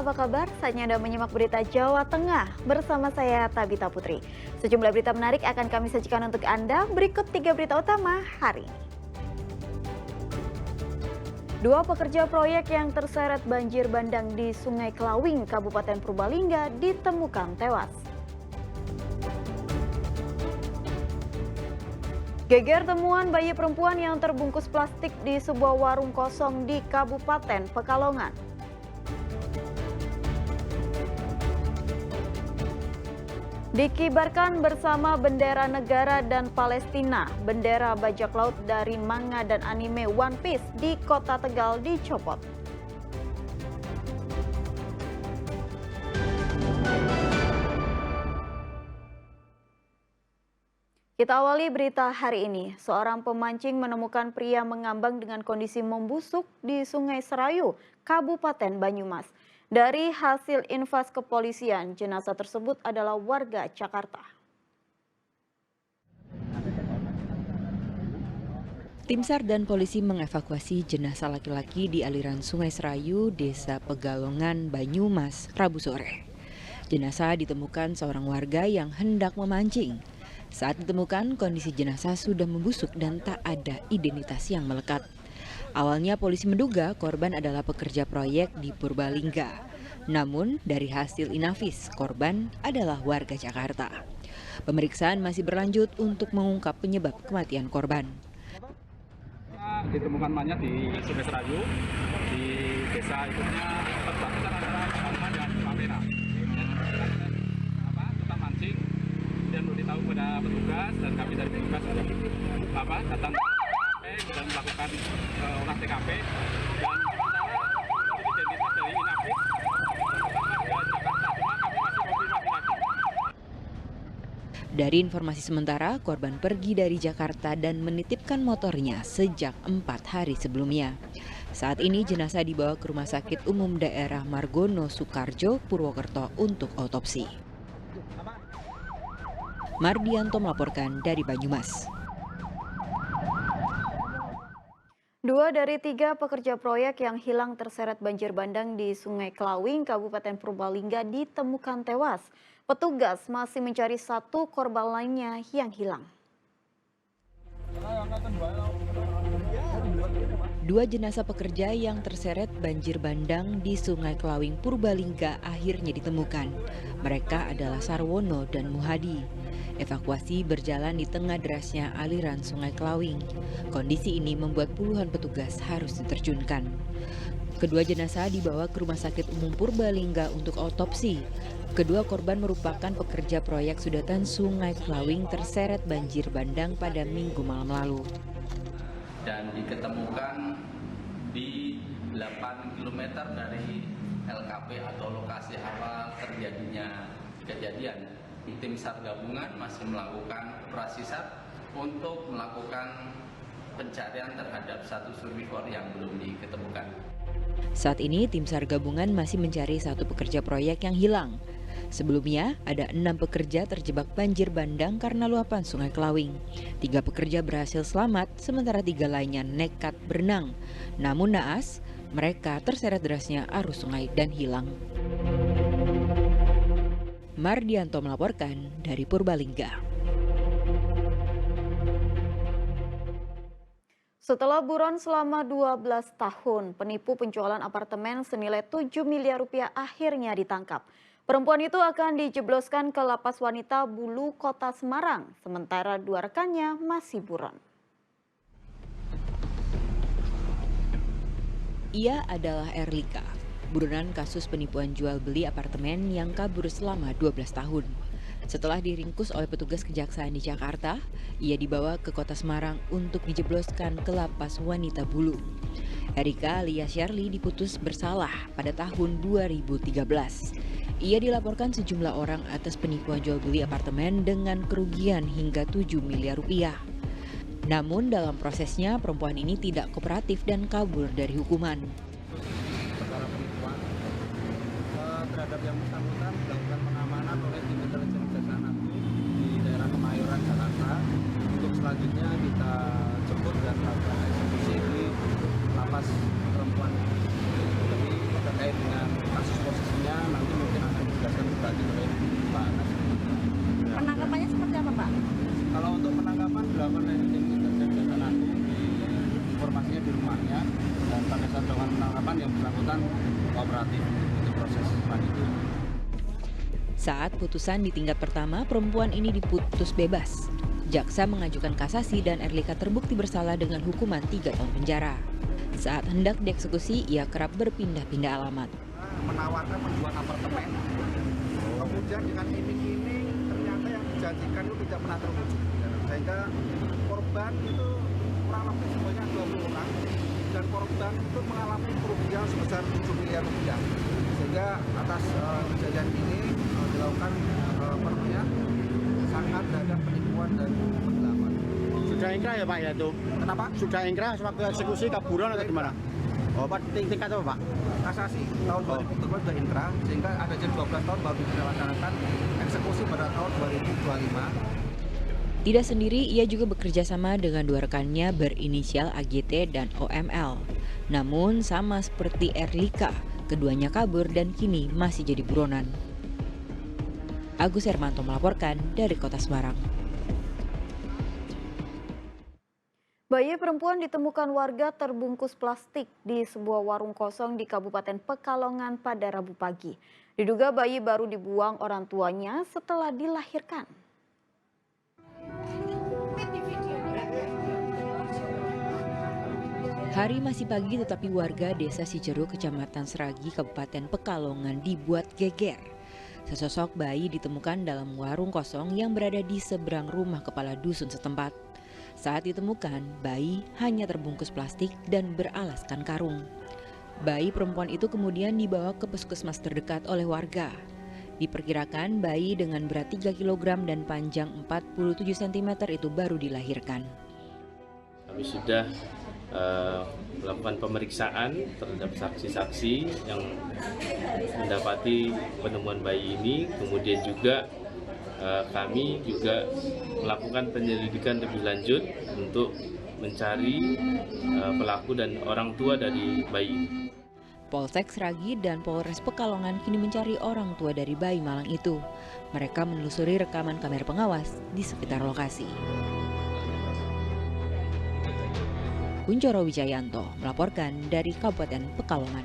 apa kabar? Saatnya Anda menyimak berita Jawa Tengah bersama saya Tabita Putri. Sejumlah berita menarik akan kami sajikan untuk Anda. Berikut 3 berita utama hari ini. Dua pekerja proyek yang terseret banjir bandang di Sungai Kelawing, Kabupaten Purbalingga ditemukan tewas. Geger temuan bayi perempuan yang terbungkus plastik di sebuah warung kosong di Kabupaten Pekalongan. Dikibarkan bersama bendera negara dan Palestina, bendera bajak laut dari manga dan anime One Piece di Kota Tegal dicopot. Kita awali berita hari ini. Seorang pemancing menemukan pria mengambang dengan kondisi membusuk di Sungai Serayu, Kabupaten Banyumas. Dari hasil infas kepolisian, jenazah tersebut adalah warga Jakarta. Tim SAR dan polisi mengevakuasi jenazah laki-laki di aliran Sungai Serayu, Desa Pegalongan, Banyumas, Rabu sore. Jenazah ditemukan seorang warga yang hendak memancing. Saat ditemukan, kondisi jenazah sudah membusuk dan tak ada identitas yang melekat. Awalnya polisi menduga korban adalah pekerja proyek di Purbalingga. Namun dari hasil inafis, korban adalah warga Jakarta. Pemeriksaan masih berlanjut untuk mengungkap penyebab kematian korban. Ditemukan mayat di Sungai Serayu, di desa itunya perbatasan antara Palma dan Palmera. Kita mancing dan beritahu kepada petugas dan kami dari petugas sudah datang ke TKP dan melakukan olah TKP dan sementara identitas dari inafis warga Jakarta, cuma kami masih konfirmasi lagi. Dari informasi sementara, korban pergi dari Jakarta dan menitipkan motornya sejak 4 hari sebelumnya. Saat ini jenazah dibawa ke Rumah Sakit Umum Daerah Margono Soekarjo, Purwokerto untuk otopsi. Mardianto melaporkan dari Banyumas. 2 dari 3 pekerja proyek yang hilang terseret banjir bandang di Sungai Kelawing, Kabupaten Purbalingga ditemukan tewas. Petugas masih mencari 1 korban lainnya yang hilang. 2 jenazah pekerja yang terseret banjir bandang di Sungai Kelawing, Purbalingga akhirnya ditemukan. Mereka adalah Sarwono dan Muhadi. Evakuasi berjalan di tengah derasnya aliran Sungai Kelawing. Kondisi ini membuat puluhan petugas harus diterjunkan. Kedua jenazah dibawa ke Rumah Sakit Umum Purbalingga untuk otopsi. Kedua korban merupakan pekerja proyek sudetan Sungai Kelawing terseret banjir bandang pada Minggu malam lalu. Dan diketemukan di 8 km dari LKP atau lokasi awal terjadinya kejadian. Tim SAR gabungan masih melakukan operasi SAR untuk melakukan pencarian terhadap 1 survivor yang belum diketemukan. Saat ini tim SAR gabungan masih mencari 1 pekerja proyek yang hilang. Sebelumnya ada 6 pekerja terjebak banjir bandang karena luapan Sungai Kelawing. 3 pekerja berhasil selamat, sementara 3 lainnya nekat berenang. Namun naas, mereka terseret derasnya arus sungai dan hilang. Mardianto melaporkan dari Purbalingga. Setelah buron selama 12 tahun, penipu penjualan apartemen senilai 7 miliar rupiah akhirnya ditangkap. Perempuan itu akan dijebloskan ke lapas wanita Bulu, Kota Semarang, sementara 2 rekannya masih buron. Ia adalah Erlika, buronan kasus penipuan jual beli apartemen yang kabur selama 12 tahun. Setelah diringkus oleh petugas kejaksaan di Jakarta, ia dibawa ke Kota Semarang untuk dijebloskan ke lapas wanita Bulu. Erika alias Shirley diputus bersalah pada tahun 2013. Ia dilaporkan sejumlah orang atas penipuan jual beli apartemen dengan kerugian hingga 7 miliar rupiah. Namun dalam prosesnya perempuan ini tidak kooperatif dan kabur dari hukuman. Perkara penipuan terhadap yang bersangkutan dilakukan pengamanan oleh tim intelijen Kejaksaan Agung di daerah Kemayoran, Jakarta. Untuk selanjutnya kita jemput dan melakukan eksekusi di lapas perempuan. Jadi terkait dengan kasus posisi Untuk penangkapan dilakukan oleh tim intelijen Kejaksaan Agung, informasinya di rumahnya, dan pada saat dengan penangkapan yang bersangkutan kooperatif untuk proses selanjutnya. Saat putusan di tingkat pertama, perempuan ini diputus bebas. Jaksa mengajukan kasasi dan Erlika terbukti bersalah dengan hukuman 3 tahun penjara. Saat hendak dieksekusi, ia kerap berpindah-pindah alamat. Menawarkan penjualan apartemen, kemudian dengan iming-iming ternyata yang dijanjikan itu tidak pernah terwujud, sehingga korban itu kurang lebih semuanya 20 orang, dan korban itu mengalami kerugian sebesar 7 miliar rupiah, sehingga atas kejadian ini dilakukan sangat ada penipuan dan penggelapan. Sudah ingkrah ya Pak ya itu? Kenapa? Sudah ingkrah waktu eksekusi kaburan atau gimana? Oh Pak, tingkat apa Pak? Kasasi tahun 2017 sudah inkrah, sehingga ada jadi 12 tahun baru dilaksanakan eksekusi pada tahun 2025. Tidak sendiri, ia juga bekerja sama dengan 2 rekannya berinisial AGT dan OML. Namun sama seperti Erlika, keduanya kabur dan kini masih jadi buronan. Agus Hermanto melaporkan dari Kota Semarang. Bayi perempuan ditemukan warga terbungkus plastik di sebuah warung kosong di Kabupaten Pekalongan pada Rabu pagi. Diduga bayi baru dibuang orang tuanya setelah dilahirkan. Hari masih pagi tetapi warga desa Cijeruk, Kecamatan Seragi, Kabupaten Pekalongan dibuat geger. Sesosok bayi ditemukan dalam warung kosong yang berada di seberang rumah kepala dusun setempat. Saat ditemukan, bayi hanya terbungkus plastik dan beralaskan karung. Bayi perempuan itu kemudian dibawa ke puskesmas terdekat oleh warga. Diperkirakan bayi dengan berat 3 kg dan panjang 47 cm itu baru dilahirkan. Kami sudah melakukan pemeriksaan terhadap saksi-saksi yang mendapati penemuan bayi ini, kemudian juga kami juga melakukan penyelidikan lebih lanjut untuk mencari pelaku dan orang tua dari bayi. Polsek Seragi dan Polres Pekalongan kini mencari orang tua dari bayi malang itu. Mereka menelusuri rekaman kamera pengawas di sekitar lokasi. Kuncoro Wijayanto melaporkan dari Kabupaten Pekalongan.